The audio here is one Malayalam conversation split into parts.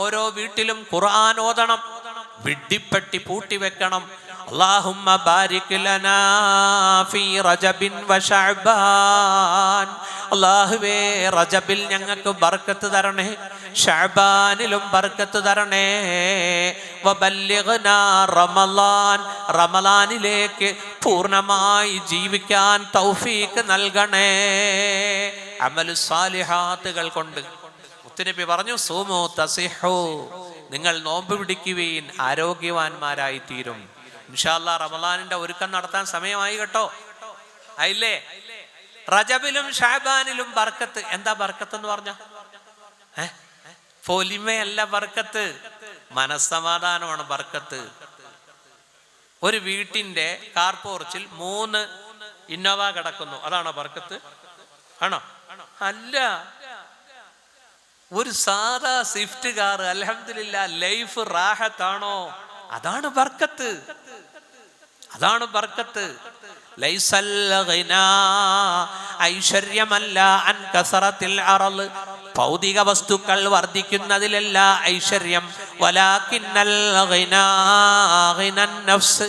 ഓരോ വീട്ടിലും ഖുർആൻ ഓതണം, വിഡ്ഢിപ്പെട്ടി പൂട്ടിവെക്കണം. അല്ലാഹുമ്മ ബാരിക് ലനാ ഫീ റജബിൻ വ ശഅബാൻ. അല്ലാഹുവേ, റജബിൽ ഞങ്ങൾക്ക് ബർക്കത്ത് തരണേ, ശഅബാനിലും ബർക്കത്ത് തരണേ. വബല്ലിഗ്നാ റമളാൻ, റമളാനിലേക്ക് പൂർണ്ണമായി ജീവിക്കാൻ തൗഫീഖ് നൽകണേ. അമലു സാലിഹാത്തുകൾ കൊണ്ട് മുത്തുനബി പറഞ്ഞു, സൂമു തസിഹു, നിങ്ങൾ നോമ്പ് പിടിക്കുവീൻ, ആരോഗ്യവാന്മാരായി തീരും. ഇൻഷാ അല്ലാഹ് റമളാനിന്റെ ഒരുക്കം നടത്താൻ സമയമായി കേട്ടോ. ആയില്ലേ? റജബിലും ഷഅബാനിലും ബർക്കത്ത്. എന്താ ബർക്കത്ത് എന്ന് പറഞ്ഞ? പൊലിമയല്ല ബർക്കത്ത്, മനസ്സമാധാനമാണ് ബർക്കത്ത്. ഒരു വീട്ടിന്റെ കാർ പോർച്ചിൽ 3 ഇന്നോവ കിടക്കുന്നു, അതാണോ ബർക്കത്ത്? ആണോ? അല്ല. ഒരു സാധാ സ്വിഫ്റ്റ് കാർ, അൽഹംദുലില്ലാഹ്, ലൈഫ് റാഹത്താണോ? അതാണ് ബർക്കത്ത്, അതാണ് ബർക്കത്ത്. ലൈസൽ ഗിനാ, ഐശ്വര്യമല്ല, അൻ കസറത്തിൽ അറള്, ഭൗതിക വസ്തുക്കൾ വർദ്ധിക്കുന്നതിലല്ല ഐശ്വര്യം. വലാകിന്നൽ ഗിനാ ഗിനൻ നഫ്സ്,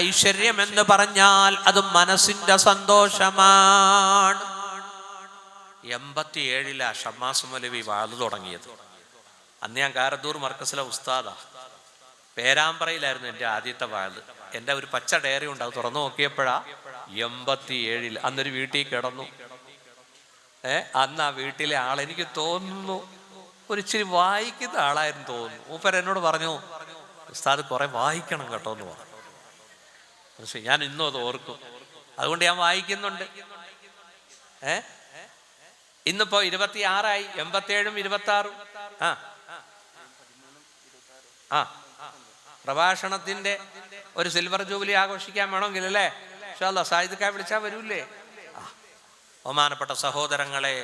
ഐശ്വര്യം എന്ന് പറഞ്ഞാൽ അത് മനസ്സിന്റെ സന്തോഷമാണ്. 87 ഷമ്മാസ് മൗലവി വാഴ് തുടങ്ങിയത്. അന്ന് ഞാൻ കാരദൂർ മർക്കസിലെ ഉസ്താദാ. പേരാമ്പ്രയിലായിരുന്നു എൻ്റെ ആദ്യത്തെ വാഴ്. എൻ്റെ ഒരു പച്ച ഡയറി ഉണ്ട്, അത് തുറന്നു നോക്കിയപ്പോഴാ 87. അന്നൊരു വീട്ടിൽ കിടന്നു. അന്ന് ആ വീട്ടിലെ ആൾ, എനിക്ക് തോന്നുന്നു ഒരു ഇച്ചിരി വായിക്കുന്ന ആളായിരുന്നു തോന്നുന്നു. മൂപ്പർ എന്നോട് പറഞ്ഞു, ഉസ്താദ് കുറെ വായിക്കണം കേട്ടോ എന്ന് പറഞ്ഞു. പക്ഷെ ഞാൻ ഇന്നും അത് ഓർക്കും, അതുകൊണ്ട് ഞാൻ വായിക്കുന്നുണ്ട്. ഇന്നിപ്പോ 26 87ഉം 26ഉം. പ്രഭാഷണത്തിന്റെ ഒരു സിൽവർ ജൂബിലി ആഘോഷിക്കാൻ വേണമെങ്കിൽ അല്ലേ? ഇൻഷാ അല്ലാഹ് സായിദ്ക്കാ വിളിച്ചാൽ വരൂല്ലേ? ബഹുമാനപ്പെട്ട സഹോദരങ്ങളെ,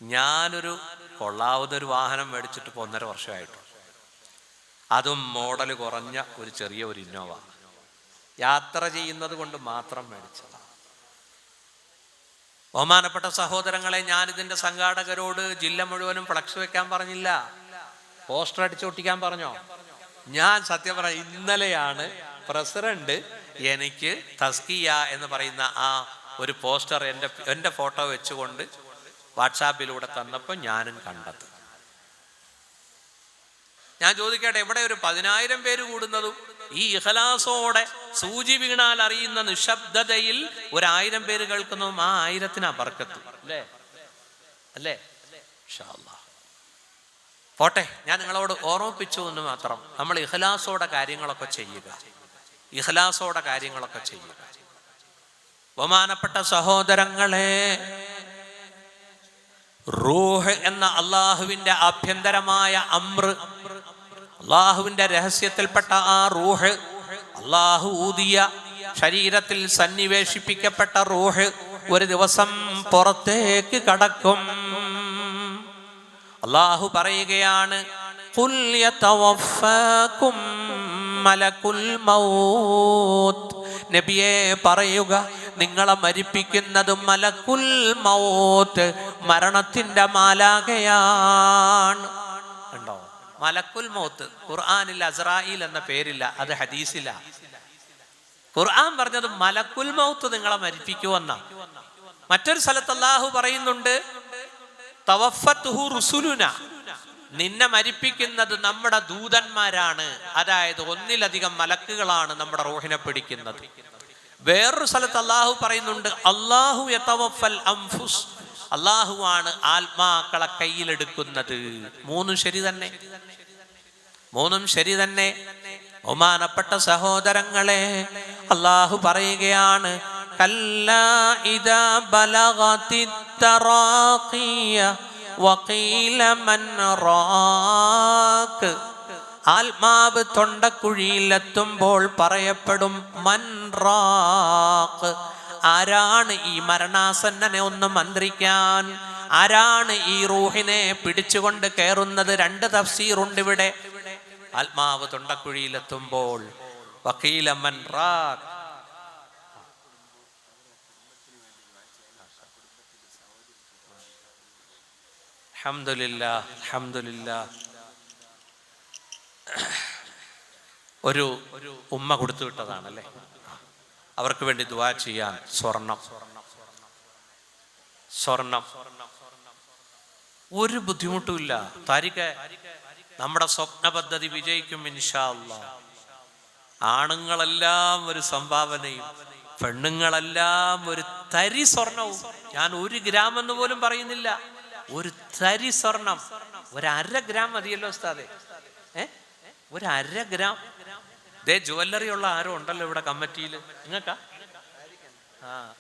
ഞാനൊരു കൊള്ളാവുന്നൊരു വാഹനം മേടിച്ചിട്ട് ഇപ്പോൾ 1.5 വർഷമായിട്ടു. അതും മോഡൽ കുറഞ്ഞ ഒരു ചെറിയ ഒരു ഇന്നോവ. യാത്ര ചെയ്യുന്നത് കൊണ്ട് മാത്രം മേടിച്ചതാണ്. ബഹുമാനപ്പെട്ട സഹോദരങ്ങളെ, ഞാനിതിൻ്റെ സംഘാടകരോട് ജില്ല മുഴുവനും ഫ്ലക്സ് വെക്കാൻ പറഞ്ഞില്ല, പോസ്റ്റർ അടിച്ചൊട്ടിക്കാൻ പറഞ്ഞോ? ഞാൻ സത്യം പറഞ്ഞ ഇന്നലെയാണ് പ്രസിഡന്റ് എനിക്ക് തസ്കിയ എന്ന് പറയുന്ന ആ ഒരു പോസ്റ്റർ എൻ്റെ ഫോട്ടോ വെച്ചുകൊണ്ട് വാട്സാപ്പിലൂടെ തന്നപ്പോൾ ഞാനും കണ്ടത്. ഞാൻ ചോദിക്കട്ടെ, എവിടെ ഒരു 10,000 പേര് കൂടുന്നതും ഈ ഇഖ്ലാസോടെ സൂചി വീണാൽ അറിയുന്ന നിശബ്ദതയിൽ 1000 പേര് കേൾക്കുന്നതും ആ 1000-നാ ബർക്കത്ത്. അല്ലേ? അല്ലേ? ഇൻഷാ അല്ലാഹ്. പോട്ടെ, ഞാൻ നിങ്ങളോട് ഓർമ്മിപ്പിച്ചു എന്ന് മാത്രം. നമ്മൾ ഇഖ്ലാസോടെ കാര്യങ്ങളൊക്കെ ചെയ്യുക, ഇഖ്ലാസോടെ കാര്യങ്ങളൊക്കെ ചെയ്യുക. ബഹുമാനപ്പെട്ട സഹോദരങ്ങളെ, റൂഹ് എന്ന അള്ളാഹുവിന്റെ ആഭ്യന്തരമായ അമ്ർ, അള്ളാഹുവിന്റെ രഹസ്യത്തിൽപ്പെട്ട ആ റൂഹ്, അള്ളാഹു ഊതിയ ശരീരത്തിൽ സന്നിവേശിപ്പിക്കപ്പെട്ട റൂഹ് ഒരു ദിവസം പുറത്തേക്ക് കടക്കും. അള്ളാഹു പറയുകയാണ്, ഖുൽ യതവഫാകും മലകുൽ മൗത്ത്. നബിയെ പറയുക, നിങ്ങളെ മരിപ്പിക്കുന്നത് മലക്കുൽ മൗത്ത്, മരണത്തിന്റെ മാലാഖയാണ്. ഉണ്ടോ? മലക്കുൽ മൗത്ത്. ഖുർആനിൽ അസ്രായിൽ എന്ന പേരില്ല, അത് ഹദീസില. ഖുർആൻ പറഞ്ഞത് മലക്കുൽ മൗത്ത് നിങ്ങളെ മരിപ്പിക്കുമെന്ന. മറ്റൊരു സ്ഥലത്ത് അല്ലാഹു പറയുന്നുണ്ട്, തവഫത്തുഹു റുസുലുന, നിന്നെ മരിപ്പിക്കുന്നത് നമ്മുടെ ദൂതന്മാരാണ്. അതായത് 1-ലധികം മലക്കുകളാണ് നമ്മുടെ റൂഹിനെ പിടിക്കുന്നത്. വേറൊരു സ്ഥലത്ത് അല്ലാഹു പറയുന്നുണ്ട്, അല്ലാഹു യതവഫൽ അൻഫുസ്, അല്ലാഹുവാണ് ആത്മാക്കളെ കയ്യിലെടുക്കുന്നത്. 3 ശരി തന്നെ, 3 ശരി തന്നെ. ബഹുമാനപ്പെട്ട സഹോദരങ്ങളെ, അല്ലാഹു പറയുകയാണ്, കല്ലാ ഇദാ ബലഗതിത് തറാഖിയ വഖീല മൻ റാഖ്. ആത്മാവ് തൊണ്ടക്കുഴിയിലെത്തുമ്പോൾ പറയപ്പെടും, മൻ റാഖ്, ആരാണ് ഈ മരണാസന്നനെ ഒന്ന് മന്ത്രിക്കാൻ, ആരാണ് ഈ റൂഹിനെ പിടിച്ചുകൊണ്ട് കയറുന്നത്? 2 തഫ്സീറുണ്ട് ഇവിടെ. ആത്മാവ് തൊണ്ടക്കുഴിയിലെത്തുമ്പോൾ വഖീല മൻ റാഖ്. അൽഹംദുലില്ലാഹ്, അൽഹംദുലില്ലാഹ്. ഒരു ഉമ്മ കൊടുത്തു വിട്ടതാണല്ലേ. അവർക്ക് വേണ്ടി ദുആ ചെയ്യാൻ സ്വർണം ഒരു ബുദ്ധിമുട്ടുമില്ല. താരിഖ, നമ്മുടെ സ്വപ്ന പദ്ധതി വിജയിക്കും ഇൻഷാ അല്ലാഹ്. ആണുങ്ങളെല്ലാം ഒരു സംഭാവനയും പെണ്ണുങ്ങളെല്ലാം ഒരു തരി സ്വർണവും. ഞാൻ 1 ഗ്രാം എന്ന് പോലും പറയുന്നില്ല, ഒരു തരി സ്വർണം. 1/2 ഗ്രാം മതിയല്ലോ ഉസ്താദേ, 1/2 ഗ്രാം. ദേ ജുവല്ലറി ഉള്ള ആരോ ഉണ്ടല്ലോ ഇവിടെ കമ്മിറ്റിയിൽ. നിങ്ങൾക്കാ?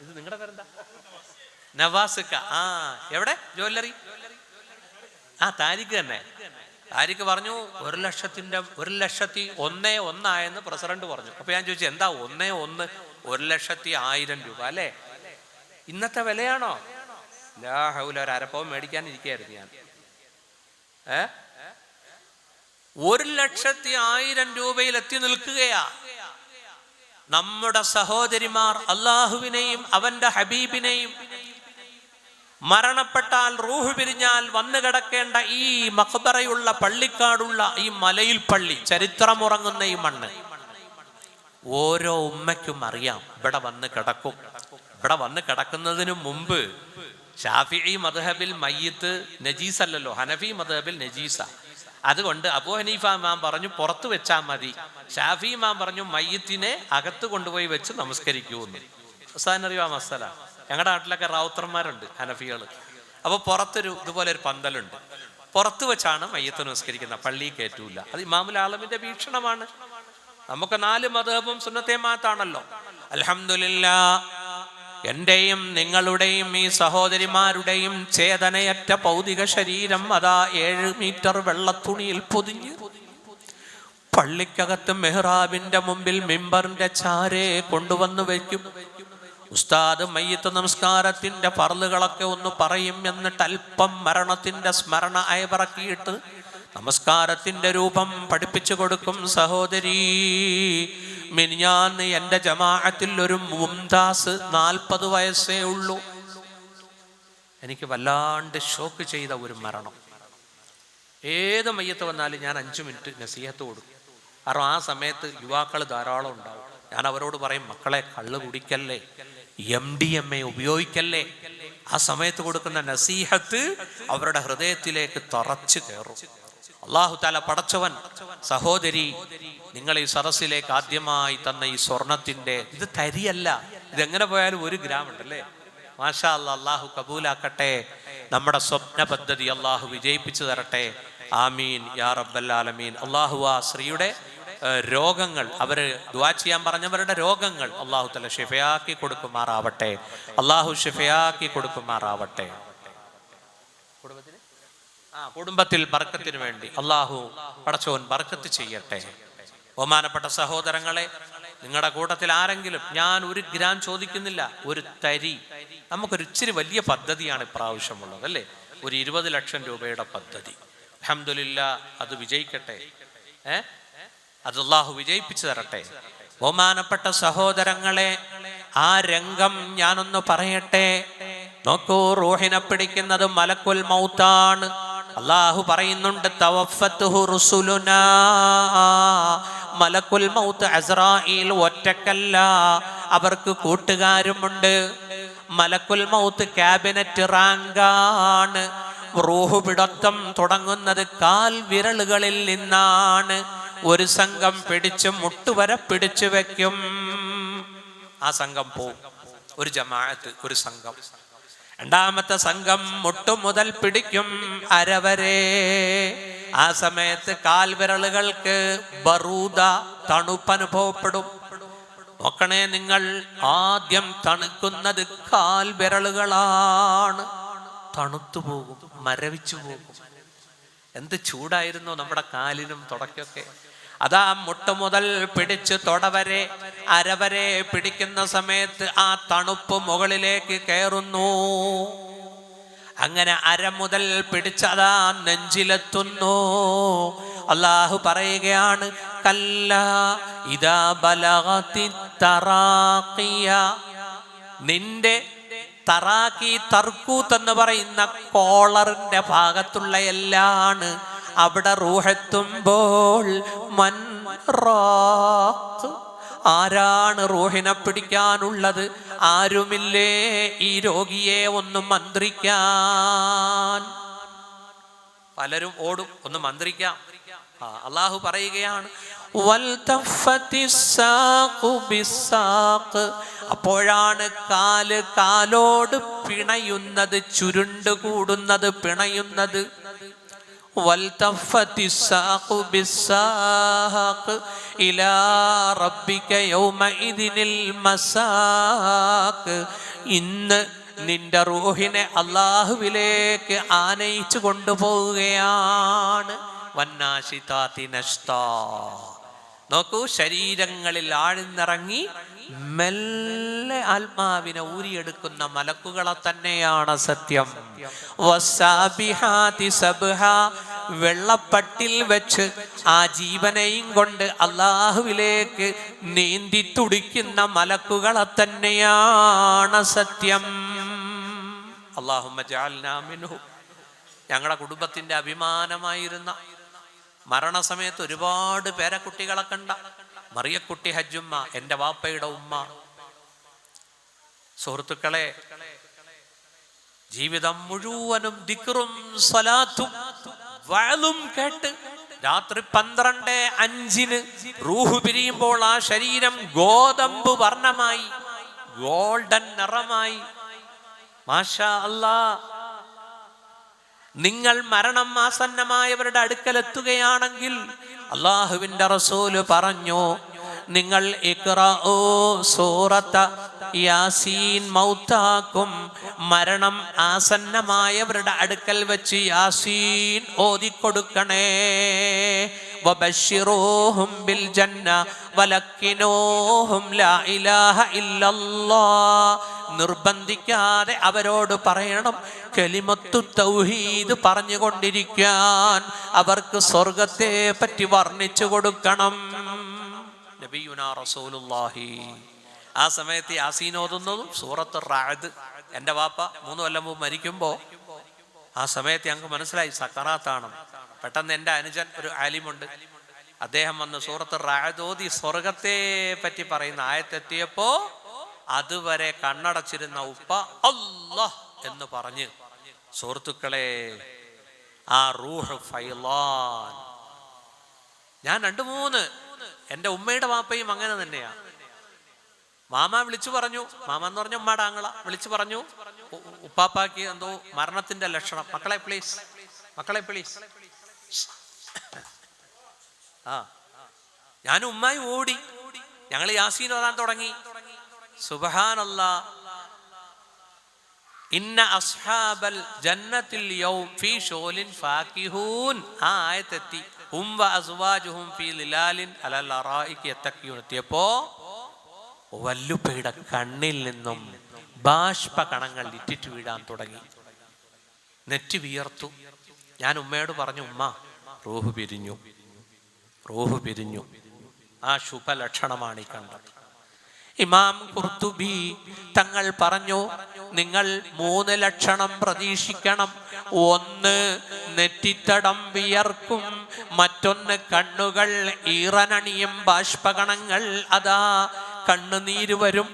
ഇത് നിങ്ങളുടെ പേരെന്താ? നവാസിക്ക. എവിടെ ജുവല്ലറി? താരിഖ് തന്നെ. താരിഖ് പറഞ്ഞു 1,01,001 ആയെന്ന് പ്രസിഡന്റ് പറഞ്ഞു. അപ്പൊ ഞാൻ ചോദിച്ചു, എന്താ 1,01? 1,00,000 രൂപ അല്ലേ? ഇന്നത്തെ വിലയാണോ? ലാ ഹൗല. ഒരു അരപ്പവും മേടിക്കാനിരിക്കുകയായിരുന്നു ഞാൻ. 1,00,000 രൂപയിൽ എത്തി നിൽക്കുകയാ. നമ്മുടെ സഹോദരിമാർ അള്ളാഹുവിനെയും അവന്റെ ഹബീബിനെയും മരണപ്പെട്ടാൽ റൂഹ് പിരിഞ്ഞാൽ വന്നു കിടക്കേണ്ട ഈ മഖ്ബറയുള്ള പള്ളിക്കാടുള്ള ഈ മലയിൽ പള്ളി, ചരിത്രമുറങ്ങുന്ന ഈ മണ്ണ്, ഓരോ ഉമ്മയ്ക്കും അറിയാം ഇവിടെ വന്ന് കിടക്കും. ഇവിടെ വന്ന് കിടക്കുന്നതിന് മുമ്പ് ഷാഫിഈ മദ്ഹബിൽ മയ്യിത്ത് നജീസല്ലല്ലോ, ഹനഫി മദ്ഹബിൽ നജീസ. അതുകൊണ്ട് അബൂ ഹനീഫ ഇമാം പറഞ്ഞു പുറത്തു വെച്ചാൽ മതി. ഷാഫി ഇമാം പറഞ്ഞു മയ്യിത്തിനെ അകത്ത് കൊണ്ടുപോയി വെച്ച് നമസ്കരിക്കൂന്ന്. അറിയോ മസല? ഞങ്ങളുടെ നാട്ടിലൊക്കെ റാവുത്തർമാരുണ്ട് ഹനഫികൾ. അപ്പോൾ പുറത്തൊരു ഇതുപോലെ ഒരു പന്തലുണ്ട്, പുറത്ത് വെച്ചാണ് മയ്യത്ത് നമസ്കരിക്കുന്നത്, പള്ളിയിൽ കയറ്റൂല. അത് ഇമാമുൽ ആലമിന്റെ വീക്ഷണമാണ്. നമുക്ക് 4 മദ്ഹബും സുന്നത്തെ മാത്താണല്ലോ. അൽഹംദുലില്ലാഹ്, എന്റെയും നിങ്ങളുടെയും ഈ സഹോദരിമാരുടെയും ചേതനയറ്റ ഭൗതിക ശരീരം അതാ 7 മീറ്റർ വെള്ളത്തുണിയിൽ പൊതിഞ്ഞ് പള്ളിക്കകത്ത് മെഹ്റാബിന്റെ മുമ്പിൽ മിമ്പറിന്റെ ചാരെ കൊണ്ടുവന്ന് വയ്ക്കും. ഉസ്താദ് മയ്യിത്ത് നമസ്കാരത്തിന്റെ ഫർളുകളൊക്കെ ഒന്ന് പറയും. എന്നിട്ട് അല്പം മരണത്തിന്റെ സ്മരണ അയവിറക്കിയിട്ട് നമസ്കാരത്തിന്റെ രൂപം പഠിപ്പിച്ചു കൊടുക്കും. സഹോദരി, മിനിഞ്ഞാന്ന് എൻ്റെ ജമാഅത്തിൽ ഒരു മുംതാസ് 40 വയസ്സേ ഉള്ളൂ. എനിക്ക് വല്ലാണ്ട് ഷോക്ക് ചെയ്ത ഒരു മരണം. ഏത് മയ്യത്ത് വന്നാലും ഞാൻ 5 മിനിറ്റ് നസീഹത്ത് കൊടുക്കും. കാരണം ആ സമയത്ത് യുവാക്കൾ ധാരാളം ഉണ്ടാവും. ഞാൻ അവരോട് പറയും, മക്കളെ കള്ള് കുടിക്കല്ലേ, MDMA ഉപയോഗിക്കല്ലേ. ആ സമയത്ത് കൊടുക്കുന്ന നസീഹത്ത് അവരുടെ ഹൃദയത്തിലേക്ക് തറച്ചു കയറും. അല്ലാഹു തആല പടച്ചവൻ, സഹോദരി, നിങ്ങൾ ഈ സദസ്സിലേക്ക് ആദ്യമായി തന്ന ഈ സ്വർണത്തിന്റെ ഇത് തരിയല്ല, ഇതെങ്ങനെ പോയാലും 1 ഗ്രാം ഉണ്ടല്ലേ. മാഷാ അല്ലാഹ്, അല്ലാഹു കബൂലാക്കട്ടെ. നമ്മുടെ സ്വപ്ന പദ്ധതി അല്ലാഹു വിജയിപ്പിച്ചു തരട്ടെ. ആമീൻ യാ റബ്ബൽ ആലമീൻ. അല്ലാഹു ആ സ്ത്രീയുടെ രോഗങ്ങൾ, അവര് ദുആ ചെയ്യാൻ പറഞ്ഞവരുടെ രോഗങ്ങൾ അല്ലാഹു തആല ശിഫയാക്കി കൊടുക്കുമാറാവട്ടെ. അല്ലാഹു ശിഫയാക്കി കൊടുക്കുമാറാവട്ടെ. കുടുംബത്തിൽ ബർക്കത്തിന് വേണ്ടി അല്ലാഹു പടച്ചോൻ ബർക്കത്ത് ചെയ്യട്ടെ. ബഹുമാനപ്പെട്ട സഹോദരങ്ങളെ, നിങ്ങളുടെ കൂട്ടത്തിൽ ആരെങ്കിലും, ഞാൻ 1 ഗ്രാം ചോദിക്കുന്നില്ല, 1 തരി. നമുക്കൊരു ഇച്ചിരി വലിയ പദ്ധതിയാണ് ഇപ്രാവശ്യമുള്ളത് അല്ലേ, ഒരു 20 ലക്ഷം രൂപയുടെ പദ്ധതി. അൽഹംദുലില്ലാഹ്, അത് വിജയിക്കട്ടെ. അത് അല്ലാഹു വിജയിപ്പിച്ചു തരട്ടെ. ബഹുമാനപ്പെട്ട സഹോദരങ്ങളെ, ആ രംഗം ഞാനൊന്ന് പറയട്ടെ. നോക്കൂ, റൂഹിനെ പിടിക്കുന്നത് മലക്കുൽ മൗത്താണ്. അല്ലാഹു പറയുന്നുണ്ട്, തവഫത്തുഹു റുസുലുനാ. മലക്കുൽ മൗത്ത് അസ്രായീൽ ഒറ്റക്കല്ല, അവർക്ക് കൂട്ടുകാരുമുണ്ട്. മലക്കുൽ മൗത്ത് ക്യാബിനറ്റ് റാങ്കാണ്. റൂഹ് പിടുത്തം തുടങ്ങുന്നത് കാൽ വിരലുകളിൽ നിന്നാണ്. ഒരു സംഘം പിടിച്ച് മുട്ടുവരെ പിടിച്ചു വെക്കും. ആ സംഘം പോവും, ഒരു ജമാഅത്ത്, ഒരു സംഘം. രണ്ടാമത്തെ സംഘം മുട്ടുമുതൽ പിടിക്കും അരവരെ. ആ സമയത്ത് കാൽവിരലുകൾക്ക് ബറൂദ, തണുപ്പനുഭവപ്പെടും. നോക്കണേ നിങ്ങൾ, ആദ്യം തണുക്കുന്നത് കാൽവിരലുകളാണ്. തണുത്തു പോകും, മരവിച്ചു പോകും. എന്ത് ചൂടായിരുന്നു നമ്മുടെ കാലിനും തുടക്കൊക്കെ. അതാ മുട്ട മുതൽ പിടിച്ച് തൊടവരെ, അരവരെ പിടിക്കുന്ന സമയത്ത് ആ തണുപ്പ് മുകളിലേക്ക് കയറുന്നു. അങ്ങനെ അര മുതൽ പിടിച്ചതാ നെഞ്ചിലെത്തുന്നു. അല്ലാഹു പറയുകയാണ്, കല്ലാ ഇദാ ബലഗതി തറാഖിയ. നിന്റെ തറാഖി, തർക്കൂത്ത് എന്ന് പറയുന്ന കോളറിന്റെ ഭാഗത്തുള്ള എല്ലാണ്. അവിടെ റൂഹെത്തുമ്പോൾ മൻ റാഖ്, ആരാണ് റൂഹിനെ പിടിക്കാനുള്ളത്? ആരുമില്ലേ ഈ രോഗിയെ ഒന്ന് മന്ത്രിക്കാൻ? പലരും ഓടും ഒന്ന് മന്ത്രിക്കാം. അള്ളാഹു പറയുകയാണ്, അപ്പോഴാണ് കാല് കാലോട് പിണയുന്നത്, ചുരുണ്ടുകൂടുന്നത്, പിണയുന്നത്. ഇന്ന് നിന്റെ റൂഹിനെ അള്ളാഹുവിലേക്ക് ആനയിച്ചു കൊണ്ടുപോവുകയാണ്. വന്നാശിതാതി നഷ്താ. നോക്കൂ, ശരീരങ്ങളിൽ ആഴ്ന്നിറങ്ങി മെല്ലെ ആത്മാവിനെ ഊരിയെടുക്കുന്ന മലക്കുകളെ തന്നെയാണ് സത്യം. വസ്സാബിഹാതി സബ്ഹ, വെള്ളപ്പട്ടിൽ വെച്ച് ആ ജീവനെയും കൊണ്ട് അള്ളാഹുവിലേക്ക് നീന്തി തുടിക്കുന്ന മലക്കുകളെ തന്നെയാണ് സത്യം. അല്ലാഹുമ്മ ജഅൽനാ മിൻഹു. ഞങ്ങളുടെ കുടുംബത്തിന്റെ അഭിമാനമായിരുന്ന, മരണസമയത്ത് ഒരുപാട് പേരക്കുട്ടികളെ കണ്ട മറിയക്കുട്ടി ഹജ്ജുമ്മ, എൻ്റെ വാപ്പയുടെ ഉമ്മ. സുഹൃത്തുക്കളെ, ജീവിതം മുഴുവനും ദിക്റും സ്വലാത്തും വഅലും കേട്ട് രാത്രി 12:05 റൂഹ് പിരിയുമ്പോൾ ആ ശരീരം ഗോതമ്പ് വർണ്ണമായി, ഗോൾഡൻ നിറമായി. മാഷാ അല്ലാഹ്. നിങ്ങൾ മരണം ആസന്നമായവരുടെ അടുക്കലെത്തുകയാണെങ്കിൽ അള്ളാഹുവിന്റെ റസൂല് പറഞ്ഞു, നിങ്ങൾ ഇഖ്റഊ സൂറത്ത യാസീൻ മൗതാക്കും, മരണം ആസന്നമായവരുടെ അടുക്കൽ വെച്ച് യാസീൻ ഓതിക്കൊടുക്കണേ. വബശ്ശിറൂഹും ബിൽ ജന്ന വലക്കിനൂഹും ലാ ഇലാഹ ഇല്ലല്ലാഹ്. നിർബന്ധിക്കാതെ അവരോട് പറയണം കലിമത്തു തൗഹീദ് പറഞ്ഞുകൊണ്ടിരിക്കാൻ. അവർക്ക് സ്വർഗത്തെ പറ്റി വർണ്ണിച്ചു കൊടുക്കണം. നബിയുനാ റസൂലുള്ളാഹി ആ സമയത്ത് യാസീൻ ഓതുന്നതും സൂറത്ത് റഅദ്. എൻ്റെ വാപ്പ 3 കൊല്ലം മുമ്പ് മരിക്കുമ്പോൾ ആ സമയത്ത് ഞങ്ങൾക്ക് മനസ്സിലായി സക്കറാത്താണ്. പെട്ടെന്ന് എൻ്റെ അനുജൻ ഒരു ആലിമുണ്ട്, അദ്ദേഹം വന്ന് സൂറത്ത് റഅദ് ഓതി സ്വർഗത്തെ പറ്റി പറയുന്ന ആയത്തെത്തിയപ്പോ അതുവരെ കണ്ണടച്ചിരുന്ന ഉപ്പ അല്ലാഹ് എന്ന് പറഞ്ഞ്, സുഹൃത്തുക്കളെ, ആ റൂഹ് ഫൈലാൻ. ഞാൻ 2-3 എൻ്റെ ഉമ്മയുടെ വാപ്പയും അങ്ങനെ തന്നെയാ. മാമ വിളിച്ചു പറഞ്ഞു, മാമ എന്ന് പറഞ്ഞ ഉമ്മയുടെ ആങ്ങള വിളിച്ചു പറഞ്ഞു, ഉപ്പാപ്പാക്ക് എന്തോ മരണത്തിന്റെ ലക്ഷണം, മക്കളെ പ്ലീസ്, മക്കളെ പ്ലീസ്. ഞാനും ഉമ്മായി ഓടി, ഞങ്ങൾ യാസീൻ ഓതാൻ തുടങ്ങി. സുബ്ഹാനല്ലാഹ്. ഇന്ന അസ്ഹാബൽ ജന്നത്തിൽ യൗം ഫീ ശോലിൻ ഫാകിഹൂൻ. ആ ആയത്തെത്തി. ഹും വ അസ്വാജുഹും ഫീ ലിലാലിൻ അലൽ അറായികി യത്തഖിയൂൻ എത്തിയപ്പോ വല്ലുപ്പയുടെ കണ്ണിൽ നിന്നും ബാഷ്പകണങ്ങൾ ഇറ്റിറ്റ് വീഴാൻ തുടങ്ങി. നെറ്റി വിയർത്തു. ഞാൻ ഉമ്മയോട് പറഞ്ഞു, ഉമ്മ റൂഹ് പിരിഞ്ഞു, റൂഹ് പിരിഞ്ഞു. ആ ശുഭലക്ഷണമാണ് ഈ കണ്ടത്. ഇമാം ഖുർത്തുബി തങ്ങൾ പറഞ്ഞു, നിങ്ങൾ 3 ലക്ഷണം പ്രതീക്ഷിക്കണം. 1 നെറ്റിത്തടം വിയർക്കും, മറ്റൊന്ന് കണ്ണുകൾ ഈറനണിയും ബാഷ്പകണങ്ങൾ, അതാ കണ്ണുനീര് വരും.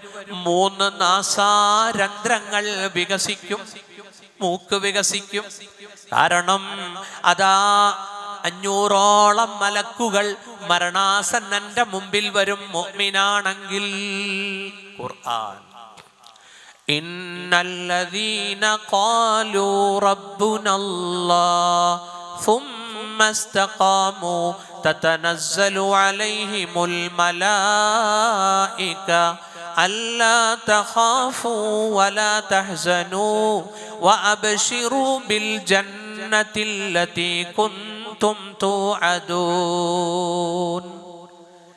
3 നാസാരന്ധ്രങ്ങൾ വികസിക്കും, മൂക്ക് വികസിക്കും. കാരണം അതാ 500ഓളം മലക്കുകൾ മരണാസന്നന്റെ മുമ്പിൽ വരും മുഅ്മിനാണെങ്കിൽ. ഖുർആൻ, ഇന്നല്ലദീന ഖാലൂ റബ്ബുനല്ലാഹ് ثم استقاموا تتنزل عليهم الملائكة ألا تخافوا ولا تحزنوا وأبشروا بالجنة التي كنتم توعدون.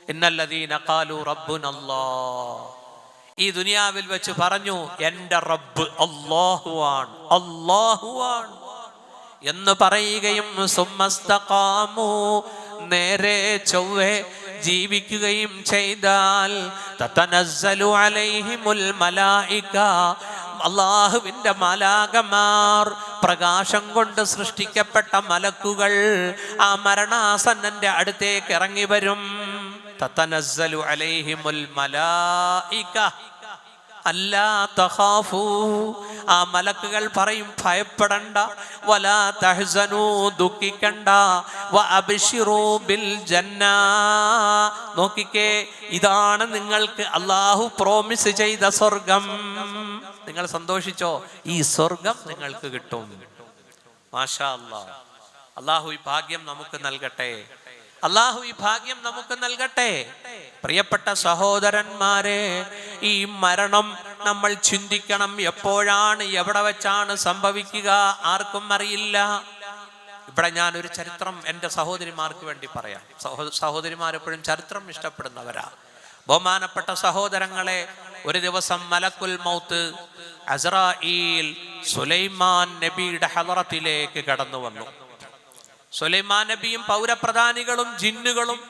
إن الذين قالوا ربنا الله. ഈ ദുനിയാവിൽ വെച്ച് പറഞ്ഞു, എൻ്റെ റബ്ബ് അല്ലാഹുവാണ്, അല്ലാഹുവാണ് എന്ന് പറയുകയും സുമ്മസ്തഖാമു, നേരെ ചൊവ്വെ ജീവിക്കുകയും ചെയ്താൽ തതനസ്സലു അലൈഹിമുൽ മലായിക, അള്ളാഹുവിൻ്റെ മാലാകമാർ, പ്രകാശം കൊണ്ട് സൃഷ്ടിക്കപ്പെട്ട മലക്കുകൾ ആ മരണാസന്നന്റെ അടുത്തേക്ക് ഇറങ്ങി വരും. തതനസ്സലു അലൈഹിമുൽ മലായിക അല്ലാ തഖാഫൂ, ആ മലക്കുകൾ പറയും ഭയപ്പെടണ്ട, വലാ തഹ്സനൂ, ദുഃഖിക്കണ്ട, വഅബ്ശിറൂ ബിൽ ജന്ന, നോക്കിക്കേ ഇതാണ് നിങ്ങൾക്ക് അല്ലാഹു പ്രോമിസ് ചെയ്ത സ്വർഗം, നിങ്ങൾ സന്തോഷിച്ചോ, ഈ സ്വർഗം നിങ്ങൾക്ക് കിട്ടും. മാഷാ അല്ലാഹ്. അല്ലാഹു ഈ ഭാഗ്യം നമുക്ക് നൽകട്ടെ, അല്ലാഹു ഈ ഭാഗ്യം നമുക്ക് നൽകട്ടെ. പ്രിയപ്പെട്ട സഹോദരന്മാരെ, ഈ മരണം നമ്മൾ ചിന്തിക്കണം. എപ്പോഴാണ് എവിടെ വെച്ചാണ് സംഭവിക്കുക ആർക്കും അറിയില്ല. ഇവിടെ ഞാനൊരു ചരിത്രം എൻ്റെ സഹോദരിമാർക്ക് വേണ്ടി പറയാം. സഹോദരിമാരെപ്പോഴും ചരിത്രം ഇഷ്ടപ്പെടുന്നവരാ. ബഹുമാനപ്പെട്ട സഹോദരങ്ങളെ, ഒരു ദിവസം മലക്കുൽ മൗത്ത് അസ്രായീൽ സുലൈമാൻ നബിയുടെ ഹളറത്തിലേക്ക് കടന്നു വന്നു. സുലൈമാൻ നബിയും പൗരപ്രധാനികളും ജിന്നുകളും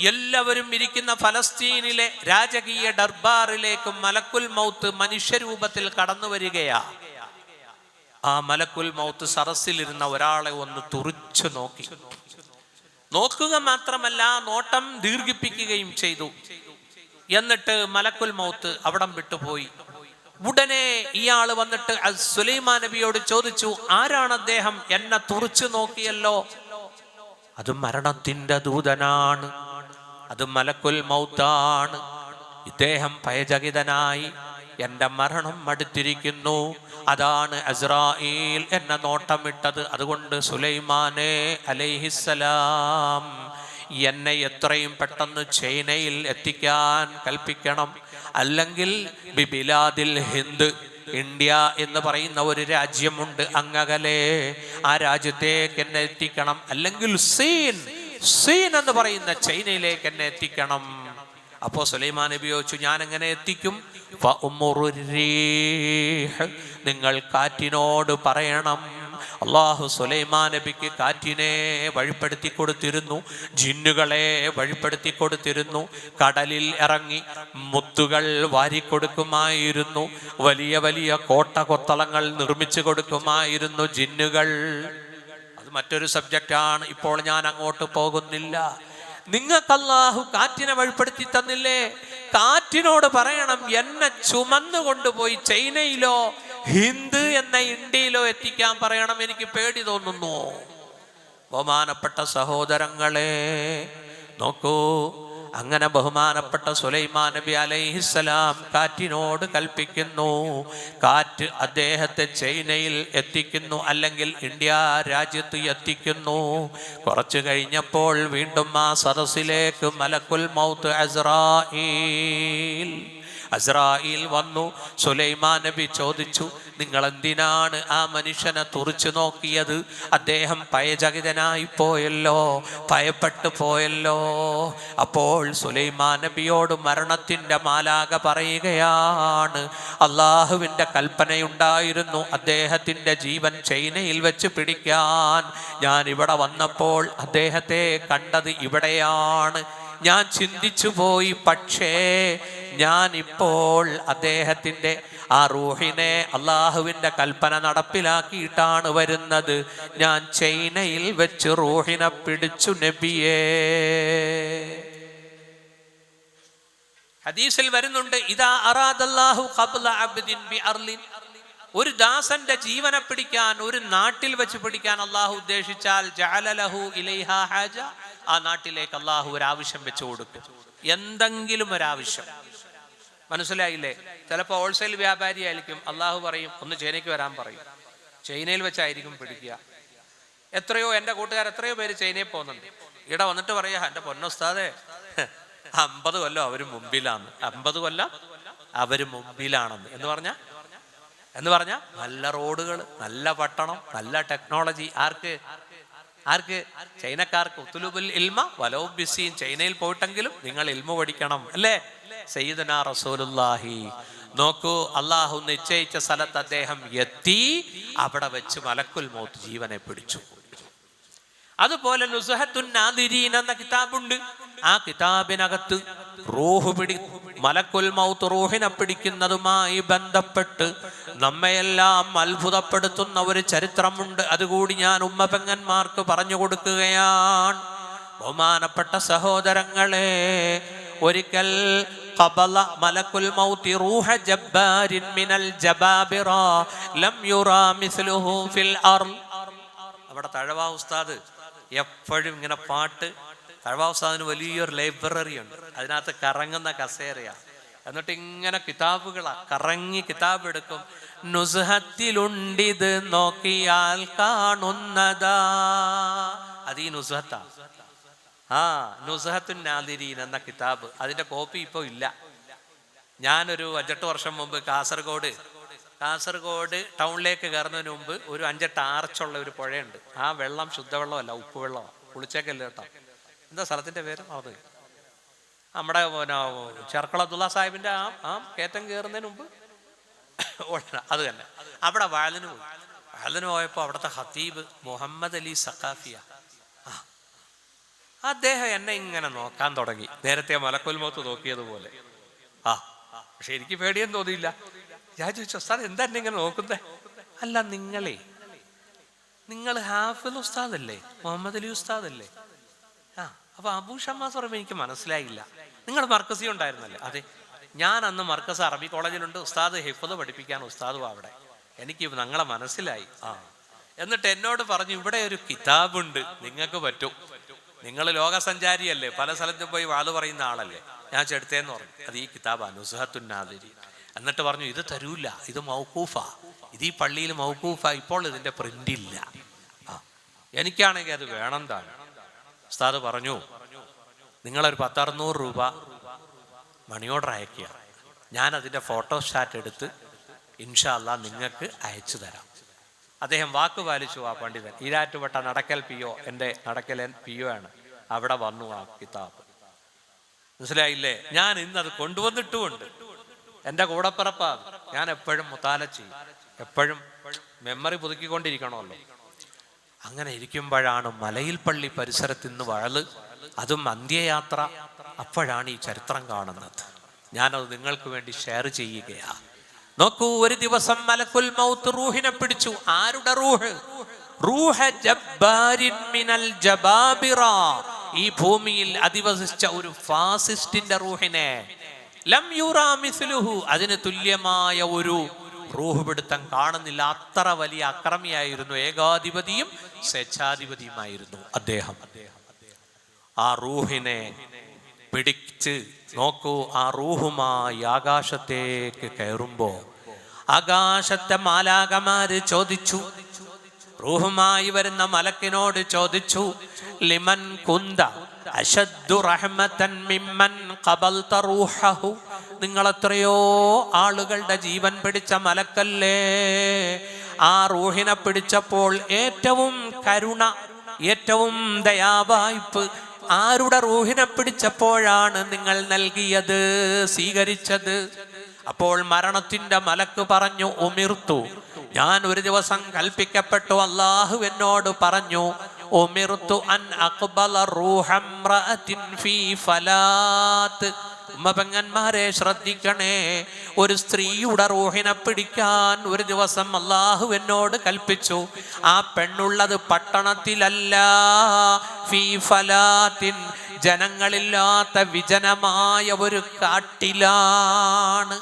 എല്ലാവരും ഇരിക്കുന്ന ഫലസ്തീനിലെ രാജകീയ ദർബാറിലേക്ക് മലക്കുൽ മൗത്ത് മനുഷ്യരൂപത്തിൽ കടന്നു വരികയാ. ആ മലക്കുൽ മൗത്ത് സറസിലിരുന്ന ഒരാളെ ഒന്ന് തുറിച്ചു നോക്കി. നോക്കുക മാത്രമല്ല, നോട്ടം ദീർഘിപ്പിക്കുകയും ചെയ്തു. എന്നിട്ട് മലക്കുൽ മൗത്ത് അവിടം വിട്ടുപോയി. ഉടനെ ഇയാള് വന്നിട്ട് സുലൈമാൻ നബിയോട് ചോദിച്ചു, ആരാണ് അദ്ദേഹം, എന്നെ തുറിച്ചു നോക്കിയല്ലോ? അത് മരണത്തിന്റെ ദൂതനാണ്, അത് മലക്കുൽ മൗത്താണ്. ഇദ്ദേഹം ഭയചകിതനായി, എൻ്റെ മരണം അടുത്തിരിക്കുന്നു, അതാണ് അസ്രായീൽ എന്നെ നോട്ടമിട്ടത്. അതുകൊണ്ട് സുലൈമാനെ അലൈഹിസ്സലാം എന്നെ എത്രയും പെട്ടെന്ന് ചൈനയിൽ എത്തിക്കാൻ കൽപ്പിക്കണം. അല്ലെങ്കിൽ ബിബിലാദിൽ ഹിന്ദ്, ഇന്ത്യ എന്ന് പറയുന്ന ഒരു രാജ്യമുണ്ട് അങ്ങകലെ, ആ രാജ്യത്തേക്ക് എന്നെ എത്തിക്കണം. അല്ലെങ്കിൽ സീൻ എന്ന് പറയുന്ന ചൈനയിലേക്ക് എന്നെ എത്തിക്കണം. അപ്പോ സുലൈമാൻ നബി ചോദിച്ചു, ഞാൻ എങ്ങനെ എത്തിക്കും? നിങ്ങൾ കാറ്റിനോട് പറയണം. അള്ളാഹു സുലൈമാൻ നബിക്ക് കാറ്റിനെ വഴിപ്പെടുത്തി കൊടുത്തിരുന്നു, ജിന്നുകളെ വഴിപ്പെടുത്തി കൊടുത്തിരുന്നു. കടലിൽ ഇറങ്ങി മുത്തുകൾ വാരിക്കൊടുക്കുമായിരുന്നു, വലിയ വലിയ കോട്ട കൊത്തളങ്ങൾ നിർമ്മിച്ചു കൊടുക്കുമായിരുന്നു ജിന്നുകൾ. അത് മറ്റൊരു സബ്ജക്റ്റാണ്, ഇപ്പോൾ ഞാൻ അങ്ങോട്ട് പോകുന്നില്ല. നിങ്ങൾക്ക് അല്ലാഹു കാറ്റിനെ വഴിപ്പെടുത്തി തന്നില്ലേ? കാറ്റിനോട് പറയണം എന്നെ ചുമന്നു കൊണ്ടുപോയി ചൈനയിലോ ഹിന്ദ് എന്ന ഇന്ത്യയിലോ എത്തിക്കാൻ പറയണം, എനിക്ക് പേടി തോന്നുന്നു. ബഹുമാനപ്പെട്ട സഹോദരങ്ങളെ, നോക്കൂ, അങ്ങനെ ബഹുമാനപ്പെട്ട സുലൈമാൻ നബി അലൈഹിസ്സലാം കാറ്റിനോട് കൽപ്പിക്കുന്നു. കാറ്റ് അദ്ദേഹത്തെ ചൈനയിൽ എത്തിക്കുന്നു, അല്ലെങ്കിൽ ഇന്ത്യ രാജ്യത്ത് എത്തിക്കുന്നു. കുറച്ചു കഴിഞ്ഞപ്പോൾ വീണ്ടും ആ സദസ്സിലേക്ക് മലക്കുൽ മൗത്ത് അസ്രായീൽ വന്നു. സുലൈമാൻ നബി ചോദിച്ചു, നിങ്ങൾ എന്തിനാണ് ആ മനുഷ്യനെ തുറിച്ചു നോക്കിയത്? അദ്ദേഹം ഭയചകിതനായി പോയല്ലോ, ഭയപ്പെട്ടു പോയല്ലോ. അപ്പോൾ സുലൈമാൻ നബിയോട് മരണത്തിൻ്റെ മാലാക പറയുകയാണ്, അള്ളാഹുവിൻ്റെ കൽപ്പനയുണ്ടായിരുന്നു അദ്ദേഹത്തിൻ്റെ ജീവൻ ചൈനയിൽ വെച്ച് പിടിക്കാൻ. ഞാൻ ഇവിടെ വന്നപ്പോൾ അദ്ദേഹത്തെ കണ്ടത് ഇവിടെയാണ്. ഞാൻ ചിന്തിച്ചു പോയി, പക്ഷേ ഞാനിപ്പോൾ അദ്ദേഹത്തിൻ്റെ ആ റൂഹിനെ അള്ളാഹുവിൻ്റെ കൽപ്പന നടപ്പിലാക്കിയിട്ടാണ് വരുന്നത്. ഞാൻ ചൈനയിൽ വെച്ച് റൂഹിനെ പിടിച്ചു നബിയേ. ഹദീസിൽ വരുന്നുണ്ട്, ഇദാ അറാദല്ലാഹു ഖബ്ല അബ്ദിൻ ബി അർലിൻ, ഒരു ദാസന്റെ ജീവനെ പിടിക്കാൻ, ഒരു നാട്ടിൽ വെച്ച് പിടിക്കാൻ അള്ളാഹു ഉദ്ദേശിച്ചാൽ ജഅല ലഹു ഇലൈഹാ ഹാജ, ആ നാട്ടിലേക്ക് അള്ളാഹു ഒരു ആവശ്യം വെച്ചു കൊടുക്കും. എന്തെങ്കിലും ഒരാവശ്യം, മനസ്സിലായില്ലേ? ചിലപ്പോൾ ഹോൾസെയിൽ വ്യാപാരി ആയിരിക്കും, അള്ളാഹു പറയും ഒന്ന് ചൈനയ്ക്ക് വരാൻ പറയും, ചൈനയിൽ വെച്ചായിരിക്കും പിടിക്കുക. എത്രയോ എൻ്റെ കൂട്ടുകാർ എത്രയോ പേര് ചൈനയിൽ പോകുന്നുണ്ട്. ഇവിടെ വന്നിട്ട് പറയാ, എൻ്റെ പൊന്നുസ്താദേ 50 കൊല്ലം അവര് മുമ്പിലാണ്, 50 കൊല്ലം അവര് മുമ്പിലാണെന്ന്. എന്ന് പറഞ്ഞ നല്ല റോഡുകൾ, നല്ല പട്ടണം, നല്ല ടെക്നോളജി. ആർക്ക്? ചൈനക്കാർക്ക്. ഉത്തുലുബുൽ ഇൽമ വലൗ ബിസീൻ, ചൈനയിൽ പോയിട്ടെങ്കിലും നിങ്ങൾ ഇൽമ പഠിക്കണം, അല്ലേ? സയ്യിദുനാ റസൂലുള്ളാഹി. നോക്കൂ, അള്ളാഹു നിശ്ചയിച്ച സ്ഥലത്ത് അദ്ദേഹം എത്തി, അവിടെ വെച്ച് മലക്കുൽ മൗത്ത് ജീവനെ പിടിച്ചു. അതുപോലെ നുസ്ഹത്തുൻ നാദിരീൻ എന്ന കിതാബുണ്ട്. ആ കിതാബിനകത്ത് മലക്കുൽ മൗത്ത് റൂഹിനെ പിടിക്കുന്നതുമായി ബന്ധപ്പെട്ട് നമ്മയെല്ലാം അത്ഭുതപ്പെടുത്തുന്ന ഒരു ചരിത്രമുണ്ട്. അതുകൂടി ഞാൻ ഉമ്മപെങ്ങന്മാർക്ക് പറഞ്ഞു കൊടുക്കുകയാണ്. ബഹുമാനപ്പെട്ട സഹോദരങ്ങളെ, ഒരിക്കൽ ഖബല മലക്കുൽ മൗതി റൂഹ ജബ്ബാരിൻ മിനൽ ജബാബിറ ലം യുറാ മിസ്ലുഹു ഫിൽ അർള്. അവിടെ തഴവാ ഉസ്താദ് എപ്പോഴും ഇങ്ങനെ പാട്ട്. തഴവാ ഉസ്താദിന് വലിയൊരു ലൈബ്രറി ഉണ്ട്, അതിനകത്ത് കറങ്ങുന്ന കസേരയാണ്. എന്നിട്ട് ഇങ്ങനെ കിതാബുകളാ കറങ്ങി കിതാബ് എടുക്കും. നുസ്ഹത്തിലുണ്ടിത് നോക്കിയാൽ കാണുന്നതാ. അത് ഈ നുസ്ഹത്താ. നുസ്ഹത്തുൻ നാദിരീൻ എന്ന കിതാബ്. അതിന്റെ കോപ്പി ഇപ്പോൾ ഇല്ല. ഞാനൊരു 5-8 വർഷം മുമ്പ് കാസർഗോഡ് ടൗണിലേക്ക് കയറുന്നതിന് മുമ്പ് ഒരു 5-8 ആർച്ചുള്ള ഒരു പുഴയുണ്ട്. ആ വെള്ളം ശുദ്ധവെള്ളമല്ല, ഉപ്പുവെള്ളമാണ്. കുളിച്ചേക്കല്ല കേട്ടോ. എന്താ സ്ഥലത്തിന്റെ പേര്? അത് നമ്മുടെ ചെർക്കള അബ്ദുള്ള സാഹിബിന്റെ ആ കയറ്റം കയറുന്നതിന് മുമ്പ് അത് തന്നെ. അവിടെ വാലിന് പോയപ്പോൾ അവിടുത്തെ ഖതീബ് മുഹമ്മദ് അലി സഖാഫിയ, അദ്ദേഹം എന്നെ ഇങ്ങനെ നോക്കാൻ തുടങ്ങി. നേരത്തെ മലക്കുൽ മൗത്ത് നോക്കിയതുപോലെ. പക്ഷെ എനിക്ക് പേടിയൊന്നും തോന്നിയില്ല. ഞാൻ ചോദിച്ചു, ഉസ്താദ് എന്താ എന്നെ ഇങ്ങനെ നോക്കുന്നേ? അല്ല, നിങ്ങൾ ഹാഫിൽ ഉസ്താദല്ലേ, മുഹമ്മദ് അലി ഉസ്താദല്ലേ? അപ്പൊ അബൂ ഷമ്മാസ് പറയുമ്പോൾ എനിക്ക് മനസ്സിലായില്ല. നിങ്ങൾ മർക്കസി ഉണ്ടായിരുന്നല്ലേ? അതെ, ഞാൻ അന്ന് മർക്കസ് അറബി കോളേജിലുണ്ട്. ഉസ്താദ് ഹിഫ്ള് പഠിപ്പിക്കാൻ ഉസ്താദും അവിടെ. എനിക്ക് ഞങ്ങളെ മനസ്സിലായി. എന്നിട്ട് എന്നോട് പറഞ്ഞു, ഇവിടെ ഒരു കിതാബുണ്ട്, നിങ്ങൾക്ക് പറ്റും, നിങ്ങൾ ലോകസഞ്ചാരിയല്ലേ, പല സ്ഥലത്തും പോയി വാള് പറയുന്ന ആളല്ലേ. ഞാൻ ചെടുത്തേന്ന് പറഞ്ഞു. അത് ഈ കിതാബാണ്, നുസ്ഹത്തുൻ നാദിരീൻ. എന്നിട്ട് പറഞ്ഞു, ഇത് തരൂല, ഇത് മൗഖൂഫാ, ഇത് ഈ പള്ളിയിൽ മൗഖൂഫാ, ഇപ്പോൾ ഇതിന്റെ പ്രിന്റ് ഇല്ല. എനിക്കാണെങ്കിൽ അത് വേണം താനും. ഉസ്താദ് പറഞ്ഞു, നിങ്ങളൊരു 10-600 രൂപ മണി ഓർഡർ അയക്കുക, ഞാൻ അതിൻ്റെ ഫോട്ടോസ്റ്റാറ്റ് എടുത്ത് ഇൻഷാ അല്ലാ നിങ്ങൾക്ക് അയച്ചു തരാം. അദ്ദേഹം വാക്ക് പാലിച്ചു. ആ പണ്ഡിതൻ ഈരാറ്റുപേട്ട നടക്കൽ PO, എൻ്റെ നടക്കൽ PO ആണ്, അവിടെ വന്നു ആ കിതാബ്. മനസ്സിലായില്ലേ? ഞാൻ ഇന്നത് കൊണ്ടുവന്നിട്ടുമുണ്ട്. എൻ്റെ കൂടപ്പിറപ്പാ. ഞാൻ എപ്പോഴും മുത്താല ചെയ്യും, എപ്പോഴും മെമ്മറി പുതുക്കിക്കൊണ്ടിരിക്കണമല്ലോ. അങ്ങനെ ഇരിക്കുമ്പോഴാണ് മലയിൽ പള്ളി പരിസരത്ത് നിന്ന് വഴല്, അതും അന്ത്യയാത്ര. അപ്പോഴാണ് ഈ ചരിത്രം കാണുന്നത്. ഞാനത് നിങ്ങൾക്ക് വേണ്ടി ഷെയർ ചെയ്യുകയാ. നോക്കൂ, ഒരു ദിവസം മലക്കുൽ മൗത്ത് റൂഹിനെ പിടിച്ചു. ആരുടെ റൂഹ്? റൂഹ ജബ്ബാരിൻ മിനൽ ജബാബിറ. ഈ ഭൂമിയിൽ അധിവസിച്ച ഒരു ഫാസിസ്റ്റിന്റെ റൂഹിനെ. ലം യുറാ മിസ്ലുഹു. അതിന് തുല്യമായ ഒരു റൂഹ് പിടുത്തം കാണുന്നില്ല. അത്ര വലിയ അക്രമിയായിരുന്നു, ഏകാധിപതിയും സ്വേച്ഛാധിപതിയുമായിരുന്നു അദ്ദേഹം. ആ റൂഹിനെ പിടിച്ച് നോക്കൂ. ആ റൂഹുമായി ആകാശത്തേക്ക് കയറുമ്പോ ആകാശത്തെ മാലാകമാര് ചോദിച്ചു, റൂഹുമായി വരുന്ന മലക്കിനോട് ചോദിച്ചു, ലിമൻ കുന്ത അശദ്ദു റഹ്മതൻ മിമ്മൻ ഖബൽത റൂഹഹു. നിങ്ങൾ എത്രയോ ആളുകളുടെ ജീവൻ പിടിച്ച മലക്കല്ലേ, ആ റൂഹിനെ പിടിച്ചപ്പോൾ ഏറ്റവും കരുണ, ഏറ്റവും ദയാവായ്പ് ആരുടെ റൂഹിനെ പിടിച്ചപ്പോഴാണ് നിങ്ങൾ നൽകിയത്, സ്വീകരിച്ചത്? അപ്പോൾ മരണത്തിന്റെ മലക്ക് പറഞ്ഞു, ഉമിർത്തു, ഞാൻ ഒരു ദിവസം കൽപ്പിക്കപ്പെട്ടു. അല്ലാഹു എന്നോട് പറഞ്ഞു, ഉമിർത്തു അൻ അഖ്ബല റൂഹംറഅത്തിൻ ഫീ ഫലാത്ത്. ഉമ്മപെങ്ങന്മാരെ ശ്രദ്ധിക്കണേ, ഒരു സ്ത്രീയുടെ റൂഹിനെ പിടിക്കാൻ ഒരു ദിവസം അല്ലാഹു എന്നോട് കൽപ്പിച്ചു. ആ പെണ്ണുള്ളത് പട്ടണത്തിലല്ല, ഫീ ഫലാത്തിൻ, ജനങ്ങളില്ലാത്ത വിജനമായ ഒരു കാട്ടിലാണ്.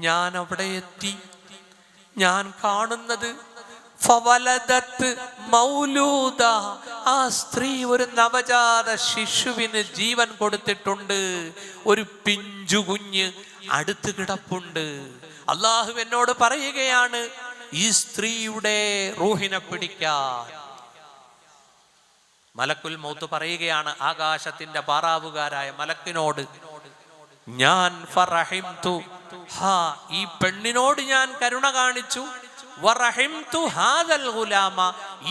ഞാൻ അവിടെ എത്തി. ഞാൻ കാണുന്നത് ഫവലദത്ത് മൗലൂദ. ആ സ്ത്രീ ഒരു നവജാത ശിശുവിന് ജീവൻ കൊടുത്തിട്ടുണ്ട്. ഒരു പിഞ്ചു കുഞ്ഞ് അടുത്ത് കിടപ്പുണ്ട്. അല്ലാഹു എന്നോട് പറയുകയാണ്, ഈ സ്ത്രീയുടെ റൂഹിനെ പിടിക്കാൻ. മലക്കുൽ മൗത്ത് പറയുകയാണ് ആകാശത്തിന്റെ പാറാവുകാരായ മലക്കിനോട്, ഞാൻ ഫറഹിംതു, ഈ പെണ്ണിനോട് ഞാൻ കരുണ കാണിച്ചു. വറഹിംതു ഹാദൽ ഗുലാമ,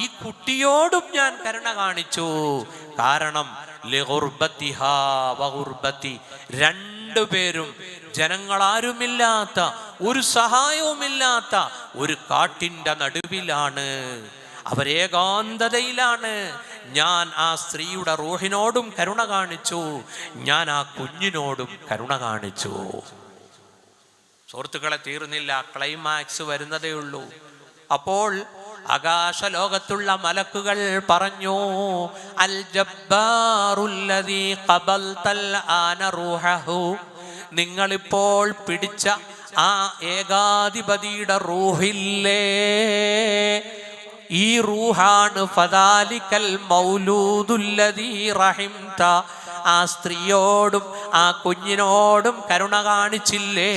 ഈ കുട്ടിയോടും ഞാൻ കരുണ കാണിച്ചു. കാരണം ലിഗുർബത്തിഹാ വഗുർബത്തി, രണ്ടുപേരും ജനങ്ങളാരുമില്ലാത്ത, ഒരു സഹായവുമില്ലാത്ത ഒരു കാട്ടിന്റെ നടുവിലാണ്, അവരേകാന്തതയിലാണ്. ഞാൻ ആ സ്ത്രീയുടെ റൂഹിനോടും കരുണ കാണിച്ചു, ഞാൻ ആ കുഞ്ഞിനോടും കരുണ കാണിച്ചു. സുഹൃത്തുക്കളെ, തീർന്നില്ല, ക്ലൈമാക്സ് വരുന്നതേ ഉള്ളൂ. അപ്പോൾ ആകാശലോകത്തുള്ള മലക്കുകൾ പറഞ്ഞു, അൽ ജബ്ബാറുല്ലദീ ഖബൽതൽ ആന റൂഹഹു, നിങ്ങളിപ്പോൾ പിടിച്ച ആ ഏകാധിപതിയുടെ റൂഹില്ലേ, ഈ റൂഹാണ് ഫദാലിക്കൽ മൗലൂദുല്ലദീ റഹിംത, ആ സ്ത്രീയോടും ആ കുഞ്ഞിനോടും കരുണ കാണിച്ചില്ലേ,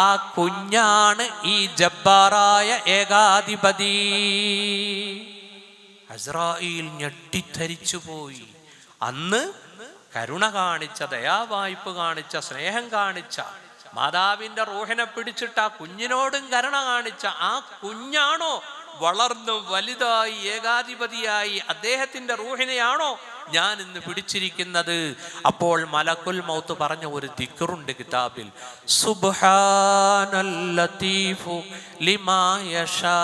ആ കുഞ്ഞാണ് ഈ ജബ്ബാറായ ഏകാധിപതി. അസ്രായീൽ ഞെട്ടിത്തരിച്ചു പോയി. അന്ന് കരുണ കാണിച്ച, ദയാവായ്പ് കാണിച്ച, സ്നേഹം കാണിച്ച, മാതാവിന്റെ റൂഹിനെ പിടിച്ചിട്ട് ആ കുഞ്ഞിനോടും കരുണ കാണിച്ച ആ കുഞ്ഞാണോ വളർന്നു വലുതായി ഏകാധിപതിയായി അദ്ദേഹത്തിന്റെ റൂഹിനെയാണോ ഞാൻ ഇന്ന് പിടിച്ചിരിക്കുന്നത്? അപ്പോൾ മലക്കുൽ മൗത്ത് പറഞ്ഞ ഒരു ദിക്റുണ്ട് കിതാബിൽ, സുബ്ഹാനൽ ലതീഫു ലിമാ യശാ,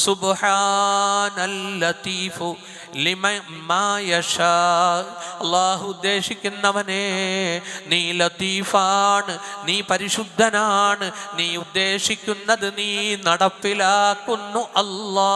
സുബ്ഹാനൽ ലതീഫു ലിമാ യശാ. അല്ലാഹു ഉദ്ദേശിക്കുന്നവനെ നീ ലതീഫാണ്, നീ പരിശുദ്ധനാണ്, നീ ഉദ്ദേശിക്കുന്നത് നീ നടപ്പിലാക്കുന്നു അല്ലാഹ്.